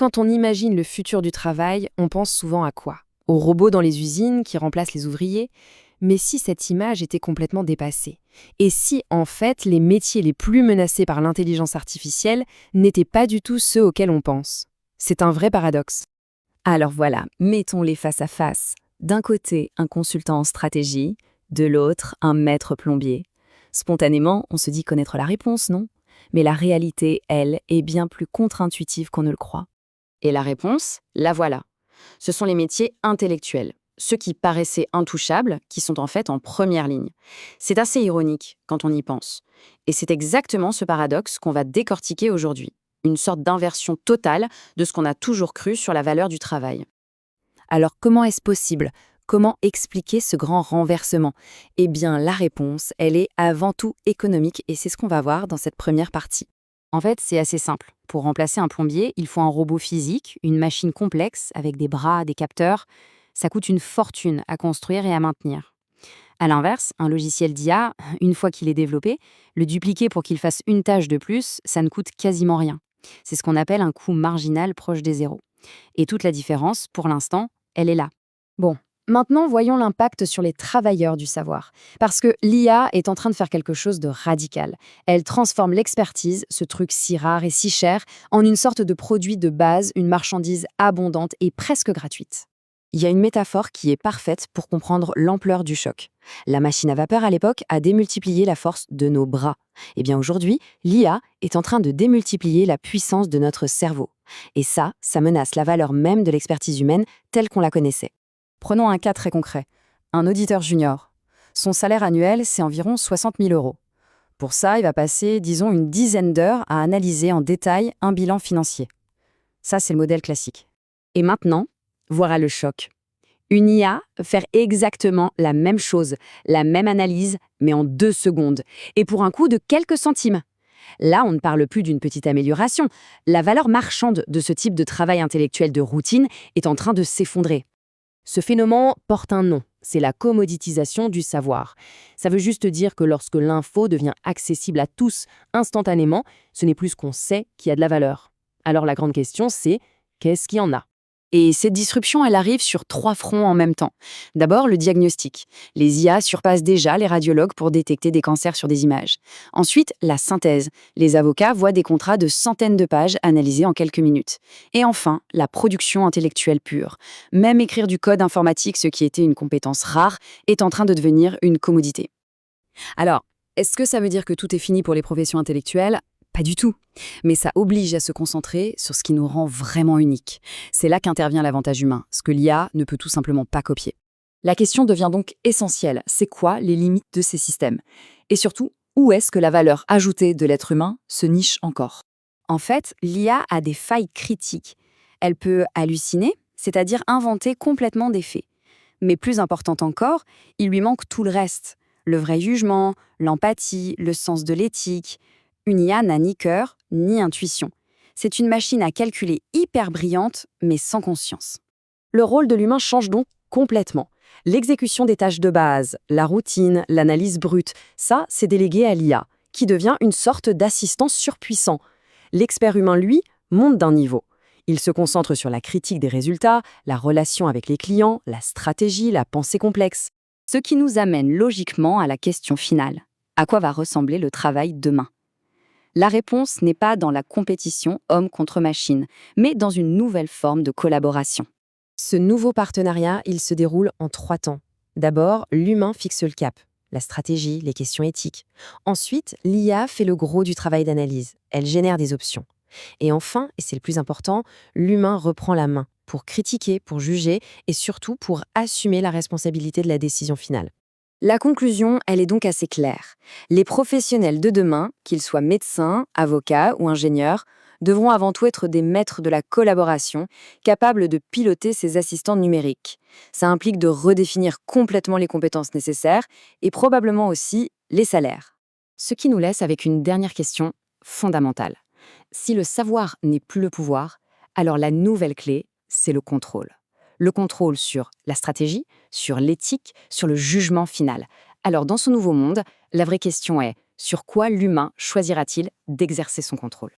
Quand on imagine le futur du travail, on pense souvent à quoi? Aux robots dans les usines qui remplacent les ouvriers? Mais si cette image était complètement dépassée? Et si, en fait, les métiers les plus menacés par l'intelligence artificielle n'étaient pas du tout ceux auxquels on pense? C'est un vrai paradoxe. Alors voilà, mettons-les face à face. D'un côté, un consultant en stratégie, de l'autre, un maître plombier. Spontanément, on se dit connaître la réponse, non? Mais la réalité, elle, est bien plus contre-intuitive qu'on ne le croit. Et la réponse, la voilà. Ce sont les métiers intellectuels, ceux qui paraissaient intouchables, qui sont en fait en première ligne. C'est assez ironique quand on y pense. Et c'est exactement ce paradoxe qu'on va décortiquer aujourd'hui. Une sorte d'inversion totale de ce qu'on a toujours cru sur la valeur du travail. Alors comment est-ce possible? Comment expliquer ce grand renversement? Eh bien, la réponse, elle est avant tout économique et c'est ce qu'on va voir dans cette première partie. En fait, c'est assez simple. Pour remplacer un plombier, il faut un robot physique, une machine complexe avec des bras, des capteurs. Ça coûte une fortune à construire et à maintenir. À l'inverse, un logiciel d'IA, une fois qu'il est développé, le dupliquer pour qu'il fasse une tâche de plus, ça ne coûte quasiment rien. C'est ce qu'on appelle un coût marginal proche des zéros. Et toute la différence, pour l'instant, elle est là. Bon, maintenant voyons l'impact sur les travailleurs du savoir. Parce que l'IA est en train de faire quelque chose de radical. Elle transforme l'expertise, ce truc si rare et si cher, en une sorte de produit de base, une marchandise abondante et presque gratuite. Il y a une métaphore qui est parfaite pour comprendre l'ampleur du choc. La machine à vapeur à l'époque a démultiplié la force de nos bras. Eh bien aujourd'hui, l'IA est en train de démultiplier la puissance de notre cerveau. Et ça menace la valeur même de l'expertise humaine telle qu'on la connaissait. Prenons un cas très concret. Un auditeur junior. Son salaire annuel, c'est environ 60 000 euros. Pour ça, il va passer, disons, une dizaine d'heures à analyser en détail un bilan financier. Ça, c'est le modèle classique. Et maintenant, voilà le choc. Une IA peut faire exactement la même chose, la même analyse, mais en 2 secondes, et pour un coût de quelques centimes. Là, on ne parle plus d'une petite amélioration. La valeur marchande de ce type de travail intellectuel de routine est en train de s'effondrer. Ce phénomène porte un nom, c'est la commoditisation du savoir. Ça veut juste dire que lorsque l'info devient accessible à tous instantanément, ce n'est plus ce qu'on sait qui a de la valeur. Alors la grande question, c'est qu'est-ce qu'il y en a? Et cette disruption, elle arrive sur 3 fronts en même temps. D'abord, le diagnostic. Les IA surpassent déjà les radiologues pour détecter des cancers sur des images. Ensuite, la synthèse. Les avocats voient des contrats de centaines de pages analysés en quelques minutes. Et enfin, la production intellectuelle pure. Même écrire du code informatique, ce qui était une compétence rare, est en train de devenir une commodité. Alors, est-ce que ça veut dire que tout est fini pour les professions intellectuelles? Pas du tout. Mais ça oblige à se concentrer sur ce qui nous rend vraiment uniques. C'est là qu'intervient l'avantage humain, ce que l'IA ne peut tout simplement pas copier. La question devient donc essentielle. C'est quoi les limites de ces systèmes? Et surtout, où est-ce que la valeur ajoutée de l'être humain se niche encore? En fait, l'IA a des failles critiques. Elle peut halluciner, c'est-à-dire inventer complètement des faits. Mais plus important encore, il lui manque tout le reste. Le vrai jugement, l'empathie, le sens de l'éthique. Une IA n'a ni cœur, ni intuition. C'est une machine à calculer hyper brillante, mais sans conscience. Le rôle de l'humain change donc complètement. L'exécution des tâches de base, la routine, l'analyse brute, ça, c'est délégué à l'IA, qui devient une sorte d'assistant surpuissant. L'expert humain, lui, monte d'un niveau. Il se concentre sur la critique des résultats, la relation avec les clients, la stratégie, la pensée complexe. Ce qui nous amène logiquement à la question finale. À quoi va ressembler le travail demain? La réponse n'est pas dans la compétition homme contre machine, mais dans une nouvelle forme de collaboration. Ce nouveau partenariat, il se déroule en 3 temps. D'abord, l'humain fixe le cap, la stratégie, les questions éthiques. Ensuite, l'IA fait le gros du travail d'analyse. Elle génère des options. Et enfin, et c'est le plus important, l'humain reprend la main pour critiquer, pour juger et surtout pour assumer la responsabilité de la décision finale. La conclusion, elle est donc assez claire. Les professionnels de demain, qu'ils soient médecins, avocats ou ingénieurs, devront avant tout être des maîtres de la collaboration, capables de piloter ces assistants numériques. Ça implique de redéfinir complètement les compétences nécessaires et probablement aussi les salaires. Ce qui nous laisse avec une dernière question fondamentale. Si le savoir n'est plus le pouvoir, alors la nouvelle clé, c'est le contrôle. Le contrôle sur la stratégie, sur l'éthique, sur le jugement final. Alors dans ce nouveau monde, la vraie question est, sur quoi l'humain choisira-t-il d'exercer son contrôle?